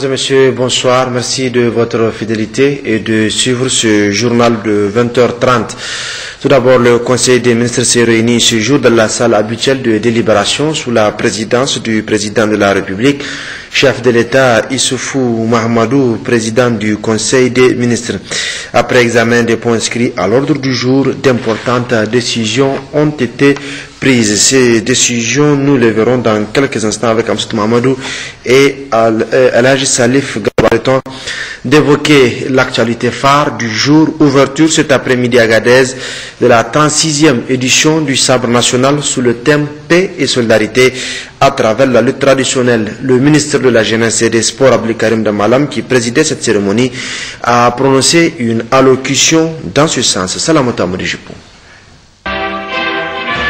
Mesdames et messieurs, bonsoir. Merci de votre fidélité et de suivre ce journal de 20h30. Tout d'abord, le Conseil des ministres s'est réuni ce jour dans la salle habituelle de délibération sous la présidence du président de la République, chef de l'État Issoufou Mahamadou, président du Conseil des ministres. Après examen des points inscrits à l'ordre du jour, d'importantes décisions ont été prises. Ces décisions, nous les verrons dans quelques instants avec Amsout Mahamadou et Al-Haji Salif Gabaleton d'évoquer l'actualité phare du jour. Ouverture cet après-midi à Agadez de la 36e édition du Sabre national sous le thème Paix et solidarité à travers la lutte traditionnelle. Le ministre de la Jeunesse et des Sports, Abdelkarim Damalam, qui présidait cette cérémonie, a prononcé une allocution dans ce sens. Salamata Moudijipou.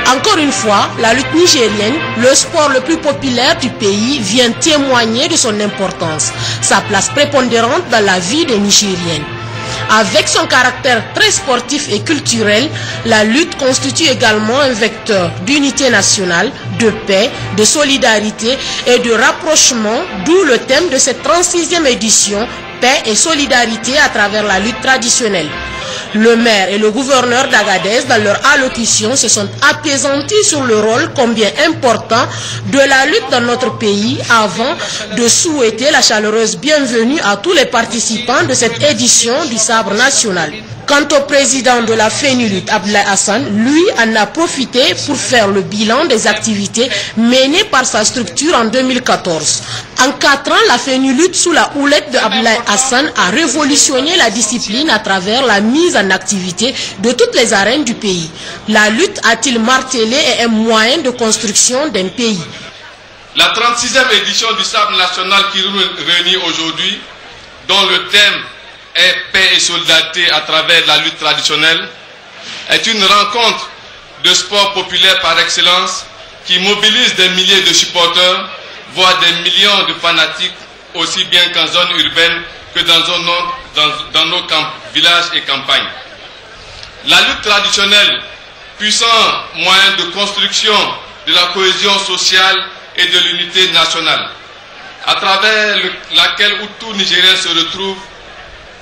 Encore une fois, la lutte nigérienne, le sport le plus populaire du pays, vient témoigner de son importance, sa place prépondérante dans la vie des Nigériennes. Avec son caractère très sportif et culturel, la lutte constitue également un vecteur d'unité nationale, de paix, de solidarité et de rapprochement, d'où le thème de cette 36e édition, paix et solidarité à travers la lutte traditionnelle. Le maire et le gouverneur d'Agadez, dans leur allocution, se sont apaisantis sur le rôle combien important de la lutte dans notre pays avant de souhaiter la chaleureuse bienvenue à tous les participants de cette édition du Sabre national. Quant au président de la FENULUT, Abdoulaye Hassan, lui en a profité pour faire le bilan des activités menées par sa structure en 2014. En 4 ans, la FENULUT, sous la houlette de Abdoulaye Hassan, a révolutionné la discipline à travers la mise en activité de toutes les arènes du pays. La lutte, a-t-il martelé, est un moyen de construction d'un pays. La 36e édition du Sabre national qui nous réunit aujourd'hui, dont le thème est paix et solidarité à travers la lutte traditionnelle, est une rencontre de sport populaire par excellence qui mobilise des milliers de supporters, voire des millions de fanatiques, aussi bien qu'en zone urbaine que dans nos villages et campagnes. La lutte traditionnelle, puissant moyen de construction de la cohésion sociale et de l'unité nationale, à travers laquelle tout Nigérien se retrouve,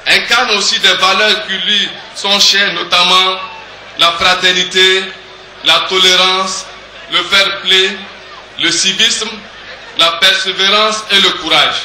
incarne aussi des valeurs qui lui sont chères, notamment la fraternité, la tolérance, le fair play, le civisme, la persévérance et le courage.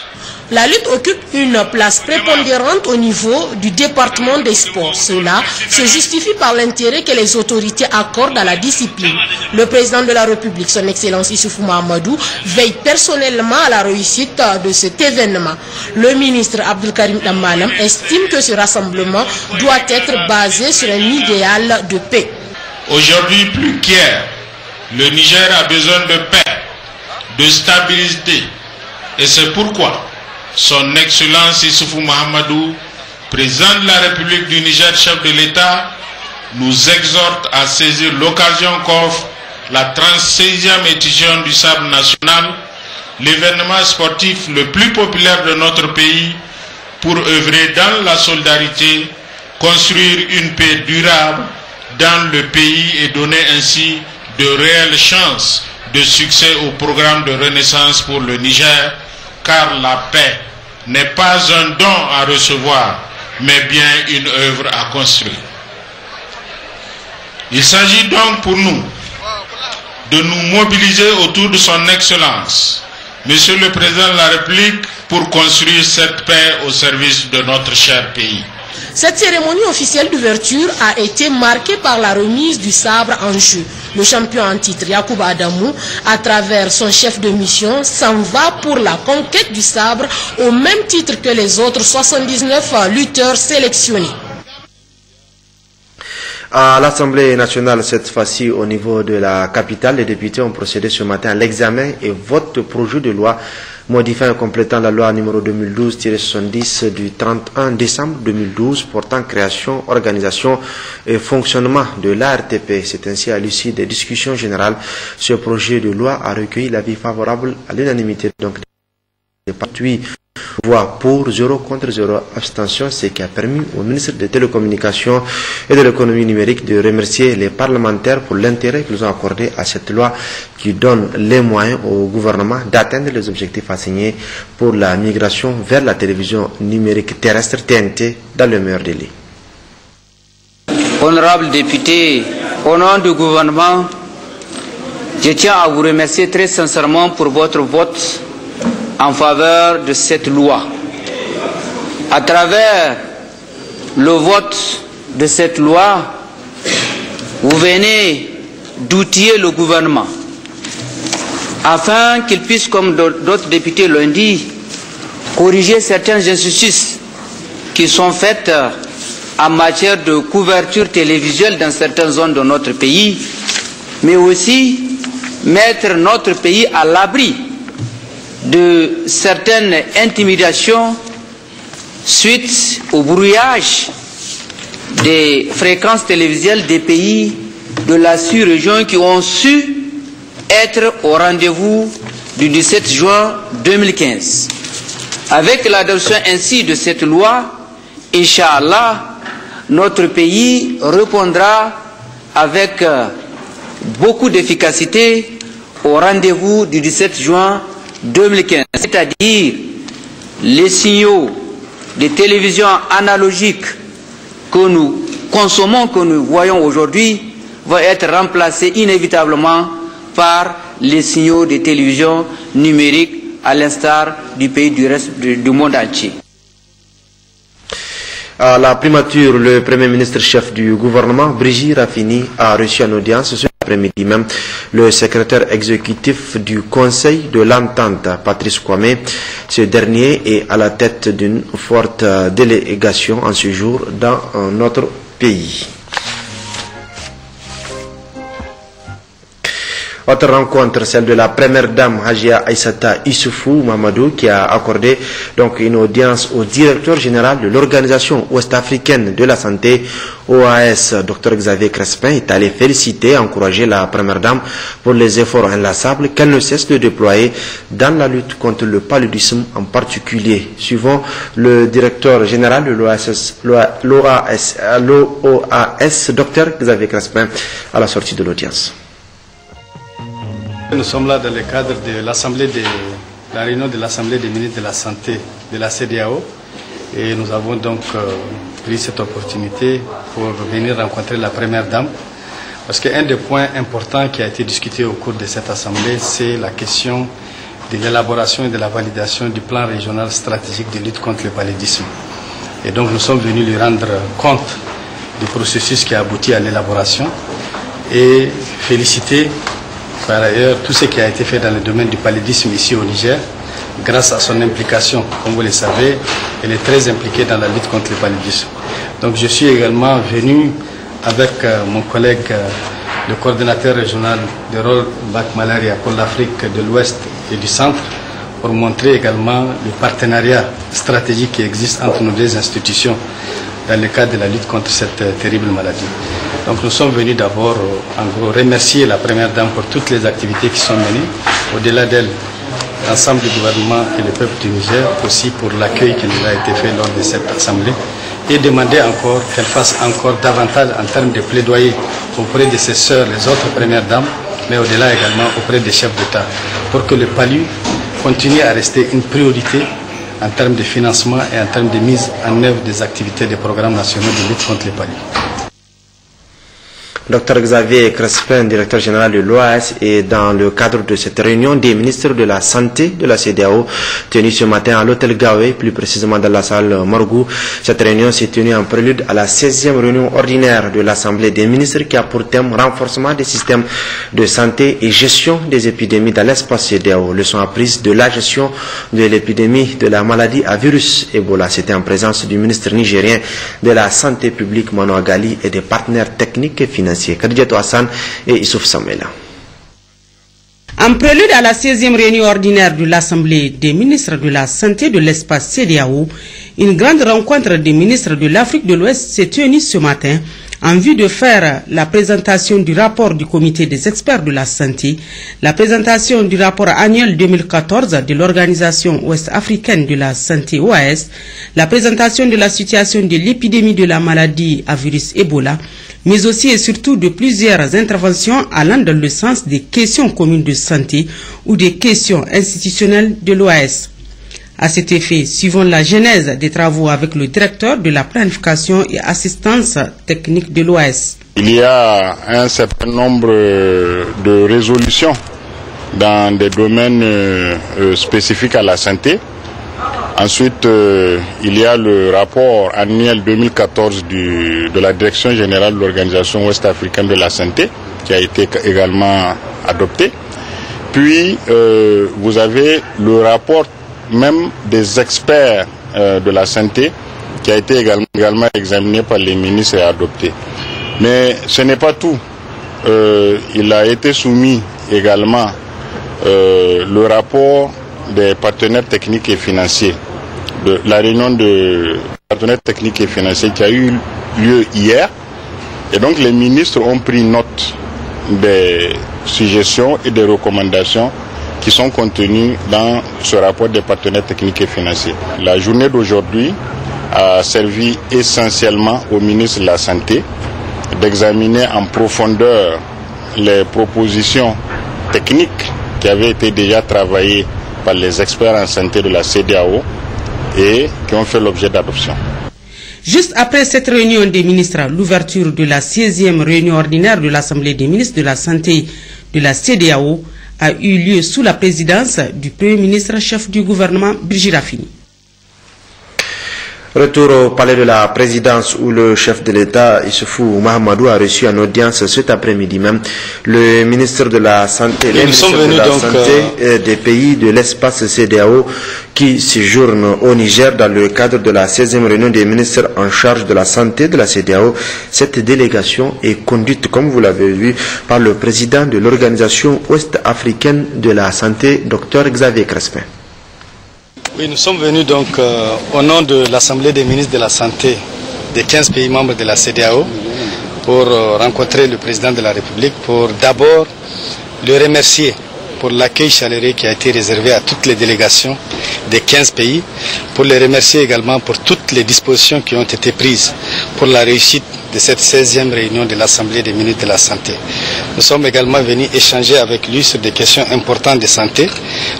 La lutte occupe une place prépondérante au niveau du département des sports. Cela se justifie par l'intérêt que les autorités accordent à la discipline. Le président de la République, son Excellence Issoufou Mahamadou, veille personnellement à la réussite de cet événement. Le ministre Abdelkarim Damalam estime que ce rassemblement doit être basé sur un idéal de paix. Aujourd'hui plus qu'hier, le Niger a besoin de paix, de stabilité, et c'est pourquoi son Excellence Issoufou Mahamadou, président de la République du Niger, chef de l'État, nous exhorte à saisir l'occasion qu'offre la 36e édition du Sabre national, l'événement sportif le plus populaire de notre pays, pour œuvrer dans la solidarité, construire une paix durable dans le pays et donner ainsi de réelles chances de succès au programme de renaissance pour le Niger, car la paix n'est pas un don à recevoir, mais bien une œuvre à construire. Il s'agit donc pour nous de nous mobiliser autour de son Excellence, Monsieur le Président de la République, pour construire cette paix au service de notre cher pays. Cette cérémonie officielle d'ouverture a été marquée par la remise du sabre en jeu. Le champion en titre, Yacoub Adamou, à travers son chef de mission, s'en va pour la conquête du sabre au même titre que les autres 79 lutteurs sélectionnés. À l'Assemblée nationale, cette fois-ci au niveau de la capitale, les députés ont procédé ce matin à l'examen et vote de projet de loi modifiant et complétant la loi numéro 2012-70 du 31 décembre 2012 portant création, organisation et fonctionnement de l'ARTP. C'est ainsi à l'issue des discussions générales, ce projet de loi a recueilli l'avis favorable à l'unanimité donc des partis voix pour, 0 contre 0 abstention, ce qui a permis au ministre des Télécommunications et de l'économie numérique de remercier les parlementaires pour l'intérêt qu'ils ont accordé à cette loi qui donne les moyens au gouvernement d'atteindre les objectifs assignés pour la migration vers la télévision numérique terrestre TNT dans le meilleur délai. Honorables députés, au nom du gouvernement, je tiens à vous remercier très sincèrement pour votre vote en faveur de cette loi. À travers le vote de cette loi, vous venez d'outiller le gouvernement afin qu'il puisse, comme d'autres députés l'ont dit, corriger certaines injustices qui sont faites en matière de couverture télévisuelle dans certaines zones de notre pays, mais aussi mettre notre pays à l'abri de certaines intimidations suite au brouillage des fréquences télévisuelles des pays de la sous-région qui ont su être au rendez-vous du 17 juin 2015. Avec l'adoption ainsi de cette loi, Inch'Allah, notre pays répondra avec beaucoup d'efficacité au rendez-vous du 17 juin 2015, c'est-à-dire les signaux de télévision analogiques que nous consommons, que nous voyons aujourd'hui, vont être remplacés inévitablement par les signaux de télévision numérique à l'instar du pays du reste du monde entier. À la primature, le Premier ministre chef du gouvernement, Brigitte Raffini, a reçu en audience ce après-midi même le secrétaire exécutif du Conseil de l'Entente, Patrice Kwame. Ce dernier est à la tête d'une forte délégation en ce jour dans notre pays. Autre rencontre, celle de la première dame Hajia Aïssata Issoufou Mamadou, qui a accordé donc une audience au directeur général de l'Organisation ouest-africaine de la santé, OAS, Dr Xavier Crespin, est allé féliciter et encourager la première dame pour les efforts inlassables qu'elle ne cesse de déployer dans la lutte contre le paludisme en particulier. Suivant le directeur général de l'OAS, Dr Xavier Crespin, à la sortie de l'audience. Nous sommes là dans le cadre de la réunion de l'Assemblée des ministres de la Santé de la CEDEAO et nous avons donc pris cette opportunité pour venir rencontrer la première dame parce qu'un des points importants qui a été discuté au cours de cette Assemblée, c'est la question de l'élaboration et de la validation du plan régional stratégique de lutte contre le paludisme. Et donc nous sommes venus lui rendre compte du processus qui a abouti à l'élaboration et féliciter par ailleurs tout ce qui a été fait dans le domaine du paludisme ici au Niger, grâce à son implication, comme vous le savez, elle est très impliquée dans la lutte contre le paludisme. Donc je suis également venu avec mon collègue, le coordonnateur régional de Rollback Malaria pour l'Afrique de l'Ouest et du Centre, pour montrer également le partenariat stratégique qui existe entre nos deux institutions dans le cadre de la lutte contre cette terrible maladie. Donc nous sommes venus d'abord, en gros, remercier la première dame pour toutes les activités qui sont menées, au-delà d'elle, l'ensemble du gouvernement et le peuple du Niger, aussi pour l'accueil qui nous a été fait lors de cette assemblée, et demander encore qu'elle fasse encore davantage en termes de plaidoyer auprès de ses sœurs, les autres premières dames, mais au-delà également auprès des chefs d'État, pour que le palu continue à rester une priorité en termes de financement et en termes de mise en œuvre des activités des programmes nationaux de lutte contre les paludisme. Dr Xavier Crespin, directeur général de l'OAS, est dans le cadre de cette réunion des ministres de la Santé de la CEDEAO tenue ce matin à l'hôtel Gawé, plus précisément dans la salle Morgou. Cette réunion s'est tenue en prélude à la 16e réunion ordinaire de l'Assemblée des ministres qui a pour thème renforcement des systèmes de santé et gestion des épidémies dans l'espace CEDEAO. Leçon apprise de la gestion de l'épidémie de la maladie à virus Ebola. C'était en présence du ministre nigérien de la Santé publique Manoa Gali et des partenaires techniques et financiers. Khadijatou Hassan et Issouf Samela. En prélude à la 16e réunion ordinaire de l'Assemblée des ministres de la Santé de l'espace CEDEAO, une grande rencontre des ministres de l'Afrique de l'Ouest s'est tenue ce matin En vue de faire la présentation du rapport du comité des experts de la santé, la présentation du rapport annuel 2014 de l'Organisation ouest-africaine de la santé OAS, la présentation de la situation de l'épidémie de la maladie à virus Ebola, mais aussi et surtout de plusieurs interventions allant dans le sens des questions communes de santé ou des questions institutionnelles de l'OAS. À cet effet, suivons la genèse des travaux avec le directeur de la planification et assistance technique de l'OAS. Il y a un certain nombre de résolutions dans des domaines spécifiques à la santé. Ensuite, il y a le rapport annuel 2014 de la Direction générale de l'Organisation ouest-africaine de la santé qui a été également adopté. Puis, vous avez le rapport même des experts de la santé qui a été également examiné par les ministres et adopté. Mais ce n'est pas tout. Il a été soumis également le rapport des partenaires techniques et financiers, de la réunion de partenaires techniques et financiers qui a eu lieu hier. Et donc les ministres ont pris note des suggestions et des recommandations qui sont contenus dans ce rapport des partenaires techniques et financiers. La journée d'aujourd'hui a servi essentiellement au ministre de la Santé d'examiner en profondeur les propositions techniques qui avaient été déjà travaillées par les experts en santé de la CEDEAO et qui ont fait l'objet d'adoption. Juste après cette réunion des ministres, l'ouverture de la 16e réunion ordinaire de l'Assemblée des ministres de la Santé de la CEDEAO a eu lieu sous la présidence du Premier ministre chef du gouvernement, Brigitte Raffini. Retour au palais de la présidence où le chef de l'État, Issoufou Mahamadou, a reçu en audience cet après-midi même le ministre de la Santé, les ministres de la Santé des pays de l'espace CEDEAO qui séjournent au Niger dans le cadre de la 16e réunion des ministres en charge de la santé de la CEDEAO. Cette délégation est conduite, comme vous l'avez vu, par le président de l'Organisation ouest-africaine de la santé, Dr Xavier Crespin. Oui, nous sommes venus donc au nom de l'Assemblée des ministres de la Santé des 15 pays membres de la CEDEAO pour rencontrer le président de la République, pour d'abord le remercier pour l'accueil chaleureux qui a été réservé à toutes les délégations des 15 pays, pour les remercier également pour toutes les dispositions qui ont été prises pour la réussite de cette 16e réunion de l'Assemblée des ministres de la Santé. Nous sommes également venus échanger avec lui sur des questions importantes de santé,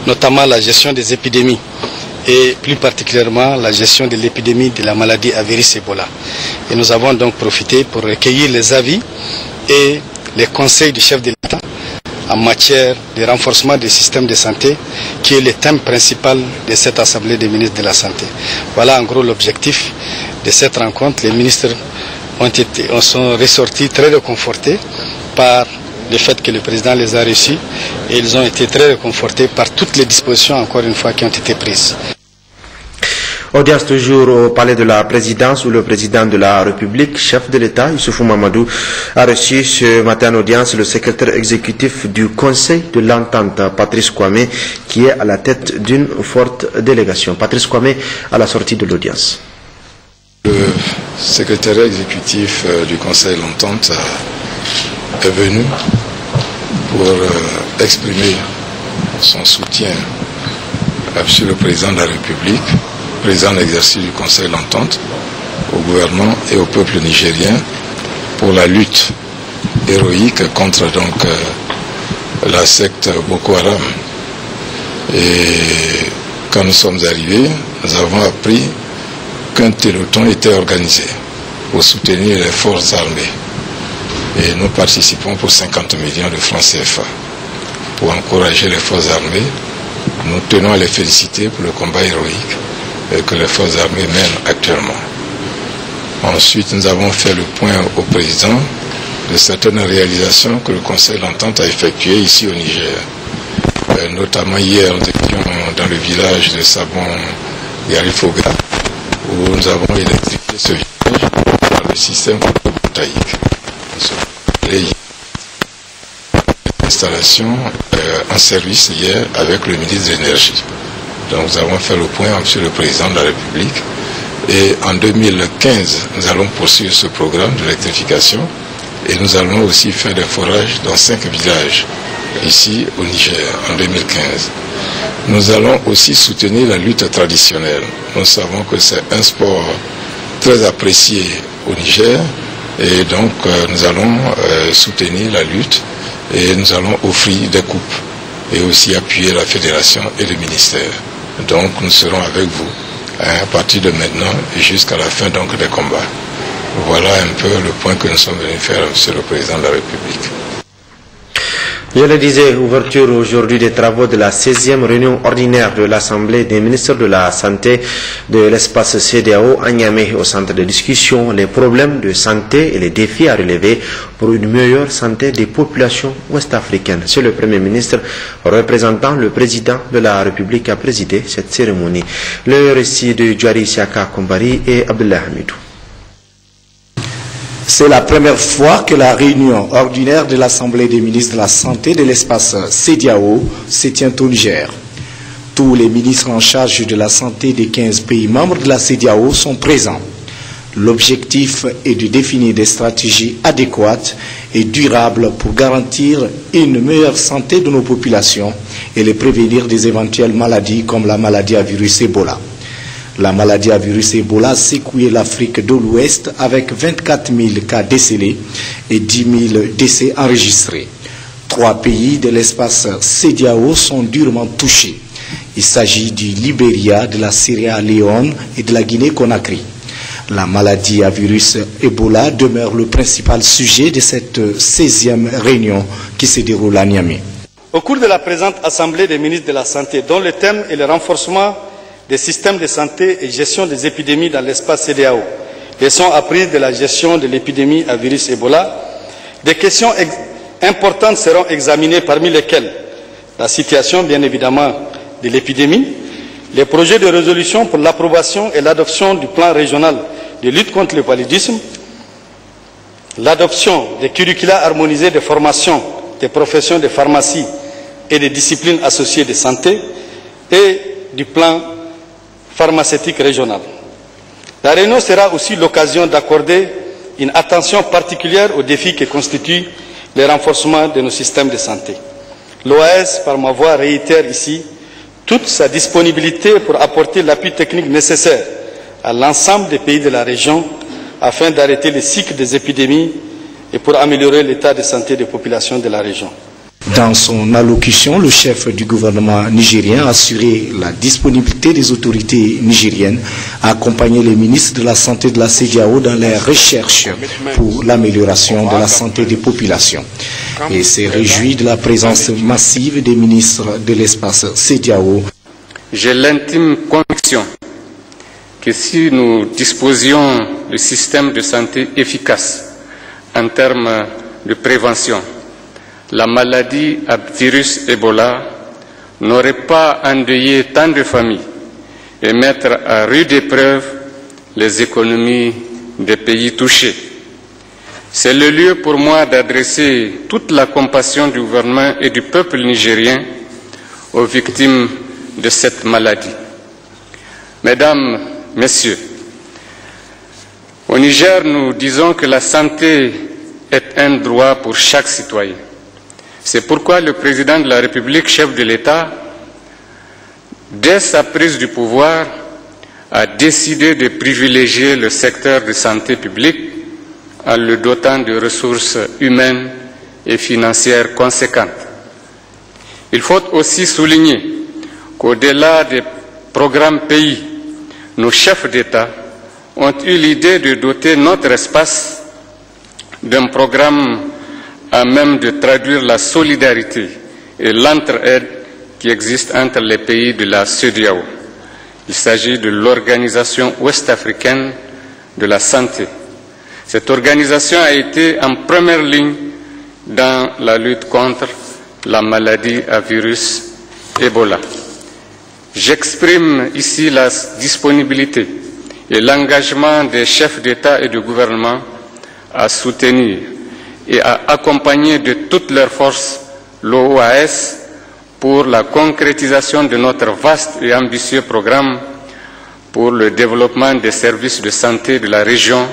notamment la gestion des épidémies et plus particulièrement la gestion de l'épidémie de la maladie à virus Ebola. Et nous avons donc profité pour recueillir les avis et les conseils du chef de l'État en matière de renforcement des systèmes de santé, qui est le thème principal de cette Assemblée des ministres de la Santé. Voilà en gros l'objectif de cette rencontre. Les ministres sont ressortis très réconfortés par le fait que le président les a reçus et ils ont été très réconfortés par toutes les dispositions, encore une fois, qui ont été prises. Audience toujours au palais de la présidence où le président de la République, chef de l'État, Issoufou Mahamadou, a reçu ce matin en audience le secrétaire exécutif du Conseil de l'Entente, Patrice Kwame, qui est à la tête d'une forte délégation. Patrice Kwame à la sortie de l'audience. Le secrétaire exécutif du Conseil de l'Entente est venu pour exprimer son soutien à M. le Président de la République, président en exercice du Conseil de l'Entente, au gouvernement et au peuple nigérien pour la lutte héroïque contre donc la secte Boko Haram. Et quand nous sommes arrivés, nous avons appris qu'un téléthon était organisé pour soutenir les forces armées. Et nous participons pour 50 millions de francs CFA pour encourager les forces armées. Nous tenons à les féliciter pour le combat héroïque que les forces armées mènent actuellement. Ensuite, nous avons fait le point au président de certaines réalisations que le Conseil de l'Entente a effectuées ici au Niger. Notamment hier, nous étions dans le village de Sabon-Garifoga, où nous avons électrifié ce village par le système photovoltaïque. L'installation en service hier avec le ministre de l'Énergie. Donc nous avons fait le point avec M. le Président de la République Et en 2015, nous allons poursuivre ce programme d'électrification et nous allons aussi faire des forages dans 5 villages ici au Niger en 2015. Nous allons aussi soutenir la lutte traditionnelle. Nous savons que c'est un sport très apprécié au Niger et donc nous allons soutenir la lutte et nous allons offrir des coupes et aussi appuyer la fédération et le ministère. Donc nous serons avec vous à partir de maintenant et jusqu'à la fin donc des combats. Voilà un peu le point que nous sommes venus faire, Monsieur le Président de la République. Je le disais, ouverture aujourd'hui des travaux de la 16e réunion ordinaire de l'Assemblée des ministres de la Santé de l'espace CEDEAO à Niamey, au centre de discussion, les problèmes de santé et les défis à relever pour une meilleure santé des populations ouest-africaines. C'est le Premier ministre représentant le président de la République qui a présidé cette cérémonie. Le récit de Djari Siaka Kombari et Abdullah Hamidou. C'est la première fois que la réunion ordinaire de l'Assemblée des ministres de la Santé de l'espace CEDEAO se tient au Niger. Tous les ministres en charge de la santé des 15 pays membres de la CEDEAO sont présents. L'objectif est de définir des stratégies adéquates et durables pour garantir une meilleure santé de nos populations et les prévenir des éventuelles maladies comme la maladie à virus Ebola. La maladie à virus Ebola a secoué l'Afrique de l'Ouest avec 24 000 cas décelés et 10 000 décès enregistrés. 3 pays de l'espace CEDEAO sont durement touchés. Il s'agit du Libéria, de la Sierra Leone et de la Guinée-Conakry. La maladie à virus Ebola demeure le principal sujet de cette 16e réunion qui se déroule à Niamey. Au cours de la présente Assemblée des ministres de la Santé, dont le thème est le renforcement des systèmes de santé et gestion des épidémies dans l'espace CEDEAO, leçons apprises de la gestion de l'épidémie à virus Ebola, des questions importantes seront examinées, parmi lesquelles la situation, bien évidemment, de l'épidémie, les projets de résolution pour l'approbation et l'adoption du plan régional de lutte contre le paludisme, l'adoption des curricula harmonisés de formation des professions de pharmacie et des disciplines associées de santé et du plan pharmaceutique régional. La réunion sera aussi l'occasion d'accorder une attention particulière aux défis que constitue le renforcement de nos systèmes de santé. L'OAS, par ma voix, réitère ici toute sa disponibilité pour apporter l'appui technique nécessaire à l'ensemble des pays de la région afin d'arrêter le cycle des épidémies et pour améliorer l'état de santé des populations de la région. Dans son allocution, le chef du gouvernement nigérien a assuré la disponibilité des autorités nigériennes à accompagner les ministres de la Santé de la CEDEAO dans les recherches pour l'amélioration de la santé des populations. Et s'est réjoui de la présence massive des ministres de l'espace CEDEAO. J'ai l'intime conviction que si nous disposions de systèmes de santé efficaces en termes de prévention, la maladie à virus Ebola n'aurait pas endeuillé tant de familles et mettre à rude épreuve les économies des pays touchés. C'est le lieu pour moi d'adresser toute la compassion du gouvernement et du peuple nigérien aux victimes de cette maladie. Mesdames, Messieurs, au Niger, nous disons que la santé est un droit pour chaque citoyen. C'est pourquoi le président de la République, chef de l'État, dès sa prise du pouvoir, a décidé de privilégier le secteur de santé publique en le dotant de ressources humaines et financières conséquentes. Il faut aussi souligner qu'au-delà des programmes pays, nos chefs d'État ont eu l'idée de doter notre espace d'un programme à même de traduire la solidarité et l'entraide qui existent entre les pays de la CEDEAO. Il s'agit de l'Organisation ouest-africaine de la santé. Cette organisation a été en première ligne dans la lutte contre la maladie à virus Ebola. J'exprime ici la disponibilité et l'engagement des chefs d'État et de gouvernement à soutenir et à accompagner de toutes leurs forces l'OAS pour la concrétisation de notre vaste et ambitieux programme pour le développement des services de santé de la région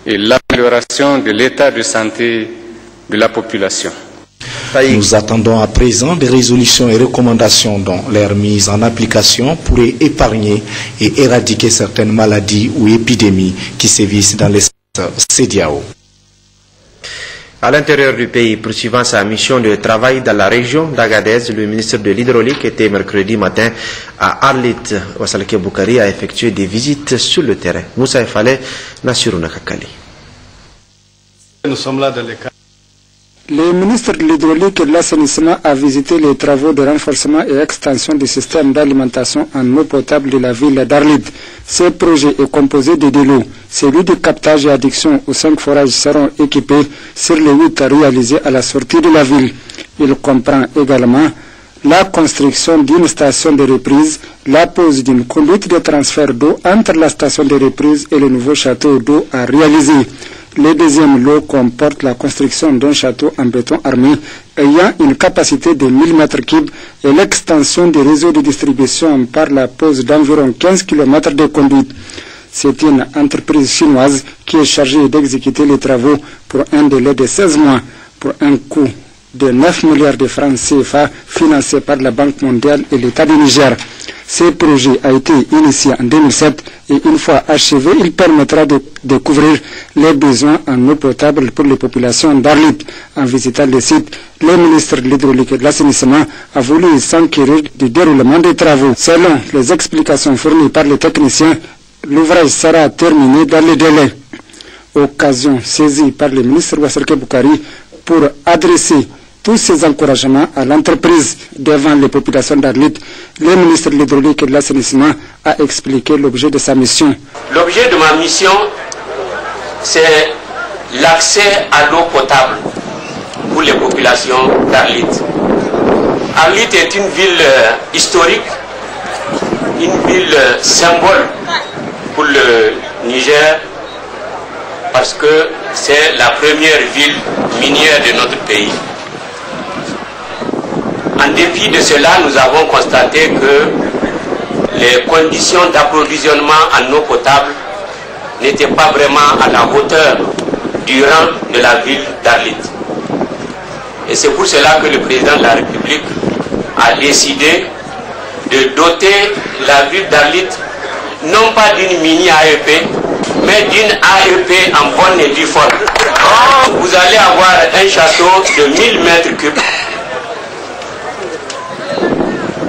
et l'amélioration de l'état de santé de la population. Nous attendons à présent des résolutions et recommandations dont leur mise en application pourrait épargner et éradiquer certaines maladies ou épidémies qui sévissent dans l'espace CEDEAO. À l'intérieur du pays, poursuivant sa mission de travail dans la région d'Agadez, le ministre de l'Hydraulique était mercredi matin à Arlit. Wassalke Boukari a effectué des visites sur le terrain. Moussa Efale, Nassiruna Kakali. Nous sommes là dans les cas. Le ministre de l'Hydraulique et de l'Assainissement a visité les travaux de renforcement et extension du système d'alimentation en eau potable de la ville d'Arlit. Ce projet est composé de deux lots. Celui de captage et adduction aux 5 forages seront équipés sur les 8 réalisés à la sortie de la ville. Il comprend également la construction d'une station de reprise, la pose d'une conduite de transfert d'eau entre la station de reprise et le nouveau château d'eau à réaliser. Le deuxième lot comporte la construction d'un château en béton armé ayant une capacité de 1000 m3 et l'extension du réseau de distribution par la pose d'environ 15 km de conduite. C'est une entreprise chinoise qui est chargée d'exécuter les travaux pour un délai de 16 mois pour un coût de 9 milliards de francs CFA financé par la Banque mondiale et l'État du Niger. Ce projet a été initié en 2007 et une fois achevé, il permettra de couvrir les besoins en eau potable pour les populations d'Arlit. En visitant le site, le ministre de l'Hydraulique et de l'Assainissement a voulu s'enquérir du déroulement des travaux. Selon les explications fournies par les techniciens, l'ouvrage sera terminé dans les délais. Occasion saisie par le ministre Wassalke Boukari pour adresser tous ces encouragements à l'entreprise devant les populations d'Arlit. Le ministre de l'Hydraulique et de l'Assainissement a expliqué l'objet de sa mission. L'objet de ma mission, c'est l'accès à l'eau potable pour les populations d'Arlit. Arlit est une ville historique, une ville symbole pour le Niger, parce que c'est la première ville minière de notre pays. En dépit de cela, nous avons constaté que les conditions d'approvisionnement en eau potable n'étaient pas vraiment à la hauteur du rang de la ville d'Arlit. Et c'est pour cela que le président de la République a décidé de doter la ville d'Arlit non pas d'une mini AEP, mais d'une AEP en bonne et due forme. Vous allez avoir un château de 1000 m3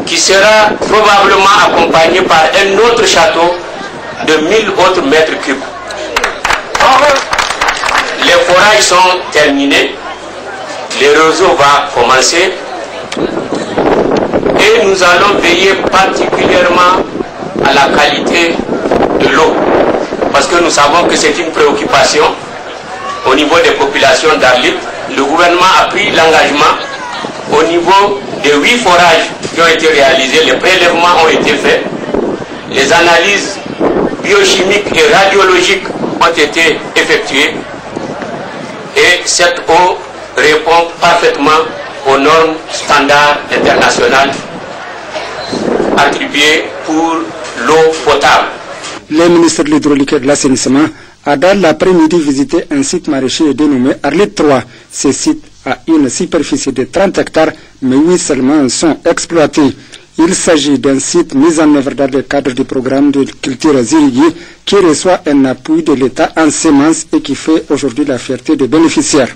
qui sera probablement accompagné par un autre château de 1000 autres mètres cubes. Les forages sont terminés, les réseaux vont commencer et nous allons veiller particulièrement à la qualité de l'eau, parce que nous savons que c'est une préoccupation au niveau des populations d'Arlit. Le gouvernement a pris l'engagement au niveau des 8 forages qui ont été réalisés, les prélèvements ont été faits, les analyses biochimiques et radiologiques ont été effectuées et cette eau répond parfaitement aux normes standards internationales attribuées pour l'eau potable. Le ministre de l'Hydraulique et de l'Assainissement a dans l'après-midi visité un site maraîcher dénommé Arlit 3. Ce site a une superficie de 30 hectares, mais 8 seulement sont exploités. Il s'agit d'un site mis en œuvre dans le cadre du programme de culture irriguée qui reçoit un appui de l'État en semences et qui fait aujourd'hui la fierté des bénéficiaires.